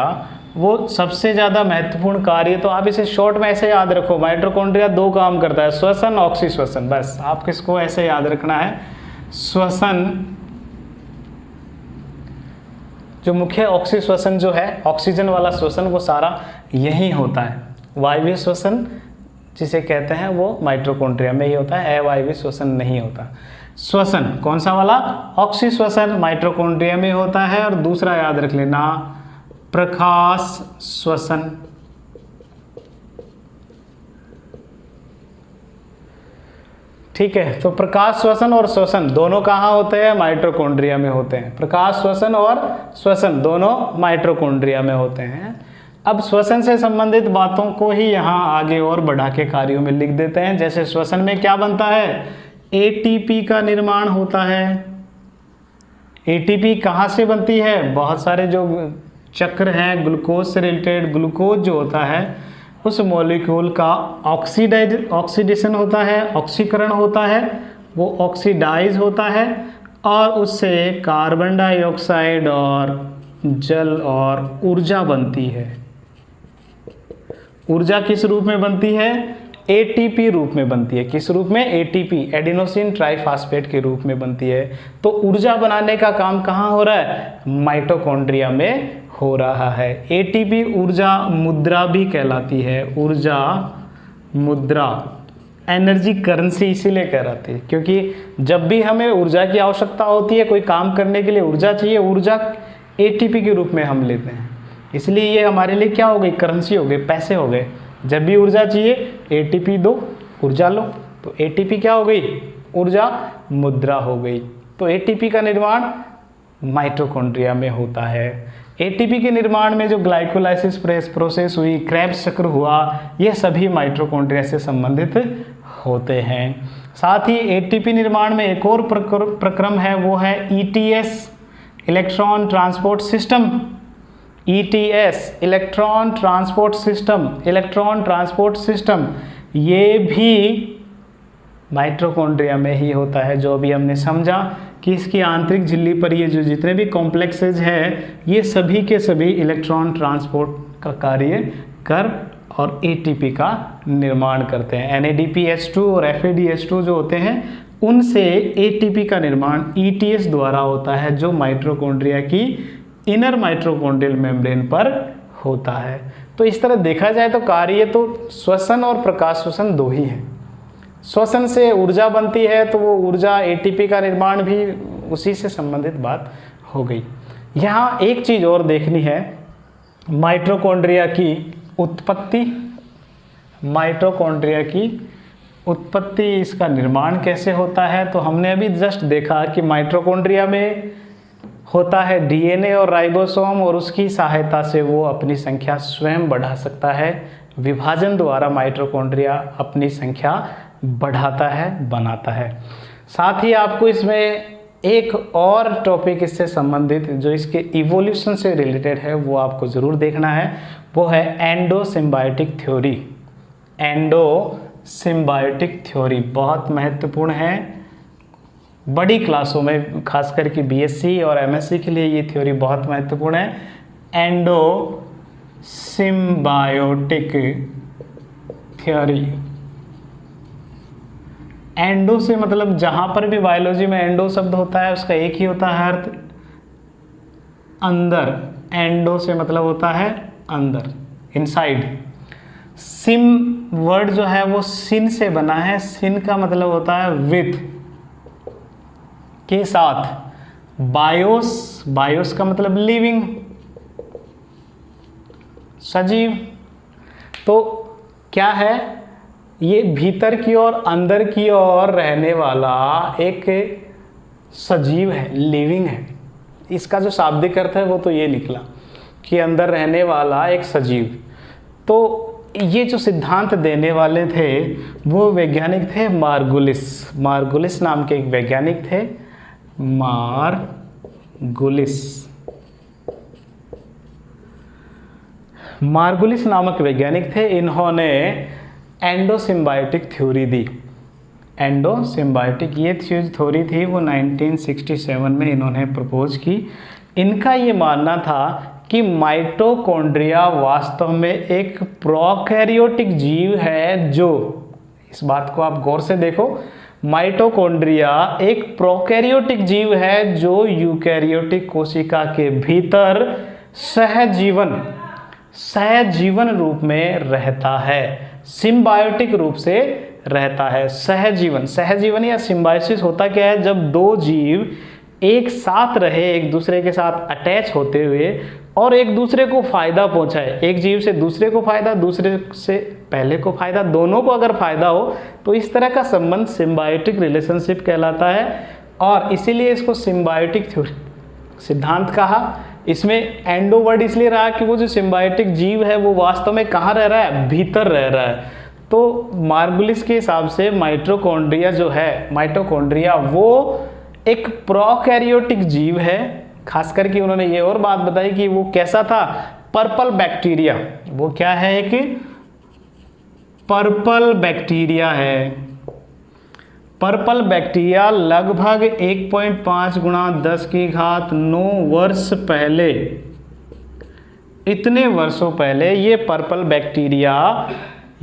वो सबसे ज़्यादा महत्वपूर्ण कार्य, तो आप इसे शॉर्ट में ऐसे याद रखो, माइटोकॉन्ड्रिया 2 काम करता है, श्वसन, ऑक्सीश्वसन। बस आप किसको ऐसे याद रखना है, श्वसन, जो मुख्य ऑक्सीश्वसन जो है, ऑक्सीजन वाला श्वसन, वो सारा यही होता है। वायवीय श्वसन जिसे कहते हैं वो माइटोकॉन्ड्रिया में ही होता है, अवायवीय श्वसन नहीं होता। श्वसन कौन सा वाला? ऑक्सीश्वसन माइटोकॉन्ड्रिया में होता है, और दूसरा याद रख लेना प्रकाश श्वसन। ठीक है, तो प्रकाश श्वसन और श्वसन दोनों कहाँ होते हैं? माइटोकॉन्ड्रिया में होते हैं। प्रकाश श्वसन और श्वसन दोनों माइटोकॉन्ड्रिया में होते हैं। अब श्वसन से संबंधित बातों को ही यहाँ आगे और बढ़ा के कार्यों में लिख देते हैं। जैसे श्वसन में क्या बनता है? एटीपी का निर्माण होता है। एटीपी कहाँ से बनती है? बहुत सारे जो चक्र हैं ग्लूकोज से रिलेटेड, ग्लूकोज जो होता है उस मॉलिक्यूल का ऑक्सीडेशन होता है, ऑक्सीकरण होता है, वो ऑक्सीडाइज होता है, और उससे कार्बन डाइऑक्साइड और जल और ऊर्जा बनती है। ऊर्जा किस रूप में बनती है? एटीपी रूप में बनती है। किस रूप में? एटीपी, एडिनोसिन ट्राइफॉस्फेट के रूप में बनती है। तो ऊर्जा बनाने का काम कहाँ हो रहा है? माइटोकॉन्ड्रिया में हो रहा है। एटीपी ऊर्जा मुद्रा भी कहलाती है। ऊर्जा मुद्रा, एनर्जी करेंसी इसीलिए कहलाती है, क्योंकि जब भी हमें ऊर्जा की आवश्यकता होती है, कोई काम करने के लिए ऊर्जा चाहिए, ऊर्जा एटीपी के रूप में हम लेते हैं, इसलिए ये हमारे लिए क्या हो गई? करेंसी हो गई, पैसे हो गए। जब भी ऊर्जा चाहिए एटीपी दो, ऊर्जा लो, तो एटीपी क्या हो गई? ऊर्जा मुद्रा हो गई। तो एटीपी का निर्माण माइटोकॉन्ड्रिया में होता है। एटीपी के निर्माण में जो ग्लाइकोलाइसिस प्रोसेस हुई, क्रेब्स चक्र हुआ, ये सभी माइटोकॉन्ड्रिया से संबंधित होते हैं। साथ ही एटीपी निर्माण में एक और प्रक्रम है, वो है ETS, electron transport system. ETS, electron transport system, electron transport system, ये भी माइटोकॉन्ड्रिया में ही होता है। जो अभी हमने समझा कि इसकी आंतरिक झिल्ली पर ये जो जितने भी कॉम्प्लेक्सेज हैं, ये सभी के सभी इलेक्ट्रॉन ट्रांसपोर्ट का कार्य कर और एटीपी का निर्माण करते हैं। NADPH2 और FADH2 जो होते हैं, उनसे एटीपी का निर्माण ईटीएस द्वारा होता है, जो माइटोकॉन्ड्रिया की इनर माइटोकॉन्ड्रियल मेम्ब्रेन पर होता है। तो इस तरह देखा जाए तो कार्य तो श्वसन और प्रकाश श्वसन दो ही हैं। श्वसन से ऊर्जा बनती है, तो वो ऊर्जा एटीपी का निर्माण भी उसी से संबंधित बात हो गई। यहाँ एक चीज़ और देखनी है, माइटोकॉन्ड्रिया की उत्पत्ति। माइटोकॉन्ड्रिया की उत्पत्ति, इसका निर्माण कैसे होता है? तो हमने अभी जस्ट देखा कि माइटोकॉन्ड्रिया में होता है डीएनए और राइबोसोम, और उसकी सहायता से वो अपनी संख्या स्वयं बढ़ा सकता है। विभाजन द्वारा माइटोकॉन्ड्रिया अपनी संख्या बढ़ाता है, बनाता है। साथ ही आपको इसमें एक और टॉपिक इससे संबंधित जो इसके इवोल्यूशन से रिलेटेड है वो आपको ज़रूर देखना है, वो है एंडोसिम्बायोटिक थ्योरी। एंडोसिम्बायोटिक थ्योरी बहुत महत्वपूर्ण है, बड़ी क्लासों में खास करके बीएससी और एमएससी के लिए ये थ्योरी बहुत महत्वपूर्ण है। एंडोसिम्बायोटिक थ्योरी, एंडो से मतलब जहाँ पर भी बायोलॉजी में एंडो शब्द होता है उसका एक ही होता है अर्थ, अंदर। एंडो से मतलब होता है अंदर, इनसाइड। सिम वर्ड जो है वो सिन से बना है, सिन का मतलब होता है विथ, के साथ। बायोस, बायोस का मतलब लिविंग, सजीव। तो क्या है, ये भीतर की ओर अंदर की ओर रहने वाला एक सजीव है, लिविंग है। इसका जो शाब्दिक अर्थ है वो तो ये निकला कि अंदर रहने वाला एक सजीव। तो ये जो सिद्धांत देने वाले थे वो वैज्ञानिक थे मार्गुलिस। मार्गुलिस नाम के एक वैज्ञानिक थे, मार्गुलिस। मार्गुलिस नामक वैज्ञानिक थे, इन्होंने एंडोसिम्बायोटिक थ्योरी दी। एंडोसिम्बायोटिक ये थ्योरी थी वो 1967 में इन्होंने प्रपोज की। इनका ये मानना था कि माइटोकॉन्ड्रिया वास्तव में एक प्रोकैरियोटिक जीव है। जो, इस बात को आप गौर से देखो, माइटोकॉन्ड्रिया एक प्रोकैरियोटिक जीव है जो यूकैरियोटिक कोशिका के भीतर सहजीवन रूप में रहता है, सिम्बायोटिक रूप से रहता है। सहजीवन या सिम्बायोसिस होता क्या है, जब दो जीव एक साथ रहे, एक दूसरे के साथ अटैच होते हुए और एक दूसरे को फायदा पहुंचाए। एक जीव से दूसरे को फायदा, दूसरे से पहले को फायदा, दोनों को अगर फायदा हो तो इस तरह का संबंध सिम्बायोटिक रिलेशनशिप कहलाता है। और इसीलिए इसको सिम्बायोटिक थ्योरी सिद्धांत कहा। इसमें एंडो वर्ड इसलिए रहा कि वो जो सिम्बायोटिक जीव है वो वास्तव में कहाँ रह रहा है, भीतर रह रहा है। तो मार्गुलिस के हिसाब से माइटोकॉन्ड्रिया जो है, माइटोकॉन्ड्रिया वो एक प्रोकैरियोटिक जीव है। खास करके उन्होंने ये और बात बताई कि वो कैसा था, पर्पल बैक्टीरिया। वो क्या है, एक पर्पल बैक्टीरिया है। पर्पल बैक्टीरिया लगभग 1.5 गुणा 10 की घात 9 वर्ष पहले, इतने वर्षों पहले ये पर्पल बैक्टीरिया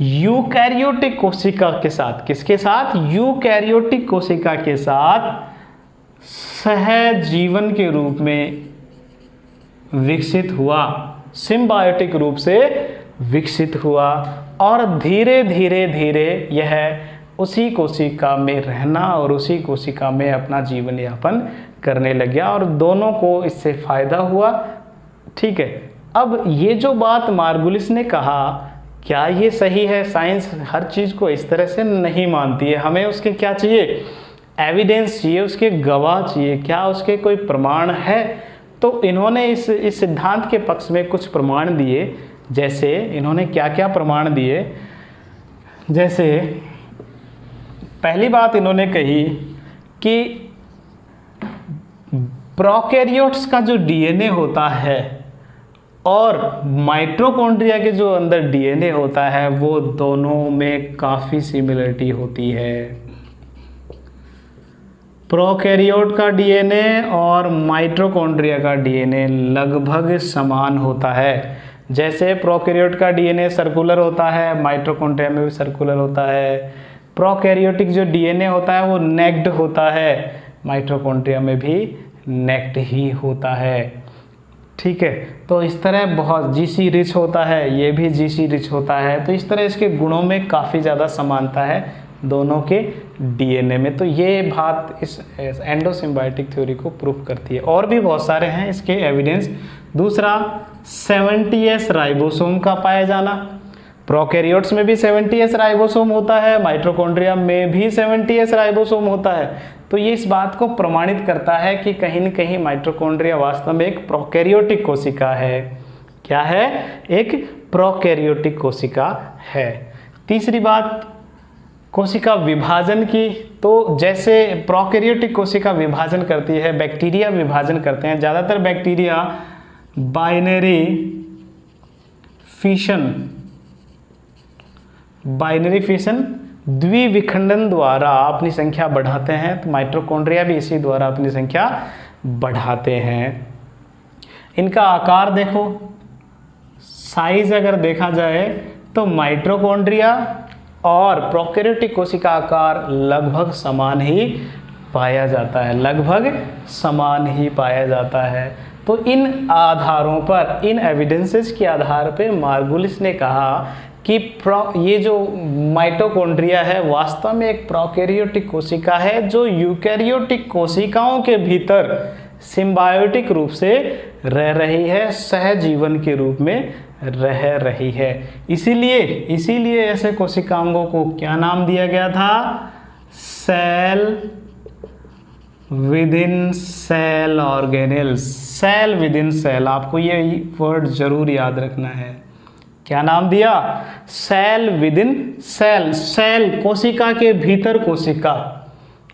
यूकैरियोटिक कोशिका के साथ, किसके साथ, यूकैरियोटिक कोशिका के साथ सहजीवन के रूप में विकसित हुआ, सिम्बायोटिक रूप से विकसित हुआ। और धीरे धीरे यह उसी कोशिका में रहना और उसी कोशिका में अपना जीवन यापन करने लग गया और दोनों को इससे फायदा हुआ। ठीक है, अब ये जो बात मार्गुलिस ने कहा, क्या ये सही है? साइंस हर चीज़ को इस तरह से नहीं मानती है। हमें उसके क्या चाहिए, एविडेंस चाहिए, उसके गवाह चाहिए, क्या उसके कोई प्रमाण है? तो इन्होंने इस सिद्धांत के पक्ष में कुछ प्रमाण दिए। जैसे इन्होंने क्या क्या प्रमाण दिए, जैसे पहली बात इन्होंने कही कि प्रोकैरियोट्स का जो डीएनए होता है और माइटोकॉन्ड्रिया के जो अंदर डीएनए होता है वो दोनों में काफ़ी सिमिलरिटी होती है। प्रोकैरियोट का डीएनए और माइटोकॉन्ड्रिया का डीएनए लगभग समान होता है। जैसे प्रोकैरियोट का डीएनए सर्कुलर होता है, माइटोकॉन्ड्रिया में भी सर्कुलर होता है। प्रोकैरियोटिक जो डीएनए होता है वो नेक्ड होता है, माइटोकॉन्ड्रिया में भी नेक्ड ही होता है। ठीक है, तो इस तरह बहुत जीसी रिच होता है, ये भी जीसी रिच होता है। तो इस तरह इसके गुणों में काफ़ी ज़्यादा समानता है दोनों के डीएनए में। तो ये बात इस एंडोसिम्बायोटिक थ्योरी को प्रूफ करती है। और भी बहुत सारे हैं इसके एविडेंस। दूसरा, 70S राइबोसोम का पाया जाना। प्रोकैरियोट्स में भी 70S राइबोसोम होता है, माइटोकॉन्ड्रिया में भी 70S राइबोसोम होता है। तो ये इस बात को प्रमाणित करता है कि कहीं न कहीं माइटोकॉन्ड्रिया वास्तव में एक प्रोकैरियोटिक कोशिका है। क्या है? एक प्रोकैरियोटिक कोशिका है। तीसरी बात कोशिका विभाजन की, तो जैसे प्रोकैरियोटिक कोशिका विभाजन करती है, बैक्टीरिया विभाजन करते हैं। ज़्यादातर बैक्टीरिया बाइनरी फिशन द्विविखंडन द्वारा अपनी संख्या बढ़ाते हैं। तो माइटोकॉन्ड्रिया भी इसी द्वारा अपनी संख्या बढ़ाते हैं। इनका आकार देखो, साइज अगर देखा जाए तो माइटोकॉन्ड्रिया और प्रोकैरियोटिक कोशिका आकार लगभग समान ही पाया जाता है, लगभग समान ही पाया जाता है। तो इन आधारों पर, इन एविडेंसेस के आधार पे मार्गुलिस ने कहा कि ये जो माइटोकॉन्ड्रिया है वास्तव में एक प्रोकैरियोटिक कोशिका है जो यूकैरियोटिक कोशिकाओं के भीतर सिम्बायोटिक रूप से रह रही है, सहजीवन के रूप में रह रही है। इसीलिए ऐसे कोशिकाओं को क्या नाम दिया गया था? Cell within cell organelles. Cell within cell, आपको ये वर्ड जरूर याद रखना है। क्या नाम दिया? Cell within cell. Cell कोशिका के भीतर कोशिका।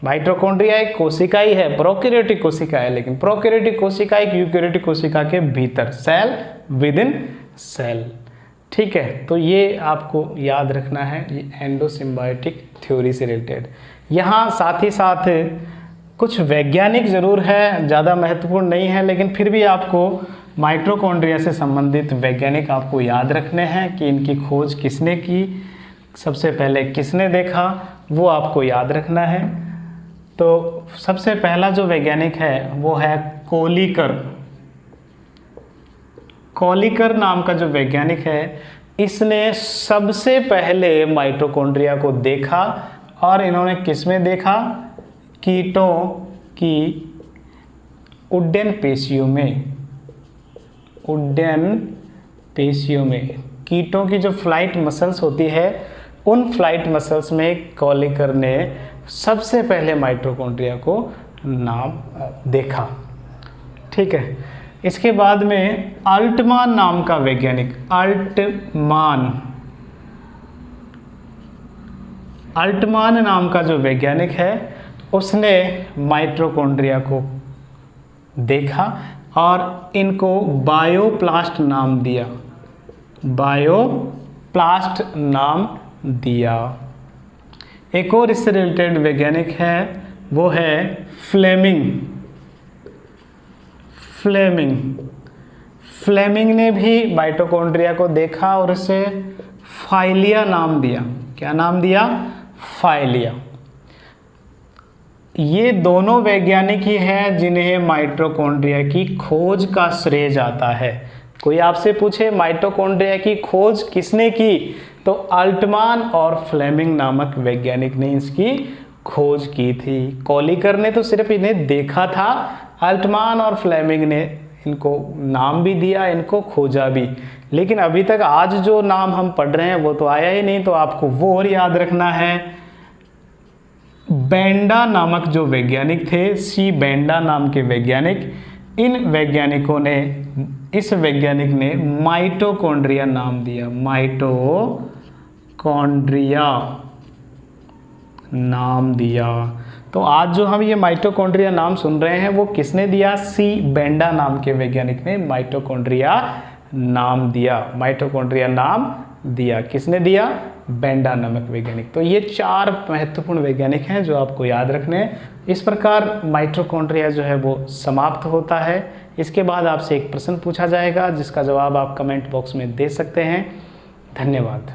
माइटोकॉन्ड्रिया एक कोशिका ही है, प्रोकैरियोटिक कोशिका है, लेकिन प्रोकैरियोटिक कोशिका एक यूकैरियोटिक कोशिका के भीतर, सेल विद इन सेल। ठीक है, तो ये आपको याद रखना है, ये एंडोसिम्बायोटिक थ्योरी से रिलेटेड। यहाँ साथ ही साथ कुछ वैज्ञानिक जरूर है, ज़्यादा महत्वपूर्ण नहीं है, लेकिन फिर भी आपको माइटोकॉन्ड्रिया से संबंधित वैज्ञानिक आपको याद रखने हैं कि इनकी खोज किसने की, सबसे पहले किसने देखा, वो आपको याद रखना है। तो सबसे पहला जो वैज्ञानिक है वो है कोलिकर। कोलिकर नाम का जो वैज्ञानिक है, इसने सबसे पहले माइटोकॉन्ड्रिया को देखा, और इन्होंने किसमें देखा? कीटों की उड्डयन पेशियों में कीटों की जो फ्लाइट मसल्स होती है, उन फ्लाइट मसल्स में कोलिकर ने सबसे पहले माइटोकॉन्ड्रिया को नाम देखा। ठीक है, इसके बाद में अल्टमान नाम का वैज्ञानिक, अल्टमान नाम का जो वैज्ञानिक है, उसने माइटोकॉन्ड्रिया को देखा और इनको बायोप्लास्ट नाम दिया। एक और इससे रिलेटेड वैज्ञानिक है, वो है फ्लेमिंग ने भी माइटोकॉन्ड्रिया को देखा और उसे फाइलिया नाम दिया। क्या नाम दिया? फाइलिया। ये दोनों वैज्ञानिक ही हैं जिन्हें माइटोकॉन्ड्रिया की खोज का श्रेय जाता है। कोई आपसे पूछे माइटोकॉन्ड्रिया की खोज किसने की, तो अल्टमान और फ्लेमिंग नामक वैज्ञानिक ने इसकी खोज की थी। कोलिकर ने तो सिर्फ इन्हें देखा था, अल्टमान और फ्लेमिंग ने इनको नाम भी दिया, इनको खोजा भी। लेकिन अभी तक आज जो नाम हम पढ़ रहे हैं वो तो आया ही नहीं, तो आपको वो और याद रखना है। बेंडा नामक जो वैज्ञानिक थे, सी बेंडा नाम के वैज्ञानिक, इस वैज्ञानिक ने माइटोकॉन्ड्रिया नाम दिया, माइटोकॉन्ड्रिया नाम दिया। तो आज जो हम ये माइटोकॉन्ड्रिया नाम सुन रहे हैं वो किसने दिया? सी बेंडा नाम के वैज्ञानिक ने माइटोकॉन्ड्रिया नाम दिया। किसने दिया? बेंडा नामक वैज्ञानिक। तो ये 4 महत्वपूर्ण वैज्ञानिक हैं जो आपको याद रखने हैं। इस प्रकार माइटोकॉन्ड्रिया जो है वो समाप्त होता है। इसके बाद आपसे एक प्रश्न पूछा जाएगा जिसका जवाब आप कमेंट बॉक्स में दे सकते हैं। धन्यवाद।